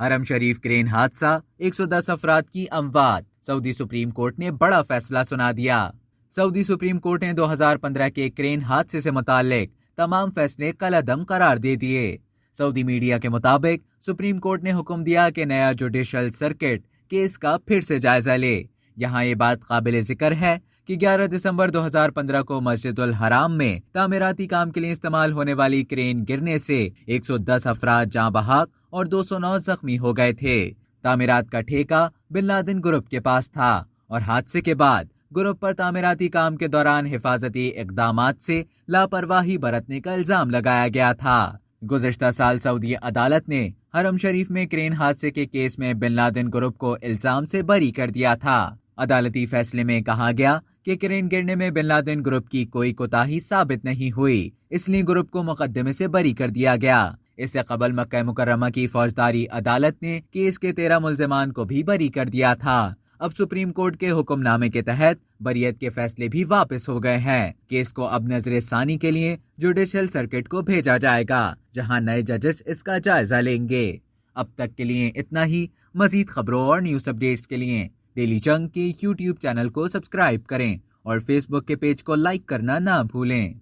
حرم شریف کرین حادثہ 110 افراد کی اموات، سعودی سپریم کورٹ نے بڑا فیصلہ سنا دیا۔ سعودی سپریم کورٹ نے 2015 کے کرین حادثے سے متعلق تمام فیصلے کالعدم قرار دے دیے۔ سعودی میڈیا کے مطابق سپریم کورٹ نے حکم دیا کہ نیا جوڈیشل سرکٹ کیس کا پھر سے جائزہ لے۔ یہاں یہ بات قابل ذکر ہے کہ 11 دسمبر 2015 کو مسجد الحرام میں تعمیراتی کام کے لیے استعمال ہونے والی کرین گرنے سے 110 افراد جاں بحق اور 209 زخمی ہو گئے تھے۔ تعمیرات کا ٹھیکہ بن لادن گروپ کے پاس تھا اور حادثے کے بعد گروپ پر تعمیراتی کام کے دوران حفاظتی اقدامات سے لاپرواہی برتنے کا الزام لگایا گیا تھا۔ گزشتہ سال سعودی عدالت نے حرم شریف میں کرین حادثے کے کیس میں بن لادن گروپ کو الزام سے بری کر دیا تھا۔ عدالتی فیصلے میں کہا گیا کہ کرین گرنے میں بن لادن گروپ کی کوئی کوتاہی ثابت نہیں ہوئی، اس لیے گروپ کو مقدمے سے بری کر دیا گیا۔ اس سے قبل مکہ مکرمہ کی فوجداری عدالت نے کیس کے 13 ملزمان کو بھی بری کر دیا تھا۔ اب سپریم کورٹ کے حکم نامے کے تحت بریت کے فیصلے بھی واپس ہو گئے ہیں۔ کیس کو اب نظر ثانی کے لیے جوڈیشل سرکٹ کو بھیجا جائے گا، جہاں نئے ججز اس کا جائزہ لیں گے۔ اب تک کے لیے اتنا ہی۔ مزید خبروں اور نیوز اپڈیٹس کے لیے ڈیلی جنگ کے یوٹیوب چینل کو سبسکرائب کریں اور فیس بک کے پیج کو لائک کرنا نہ بھولیں۔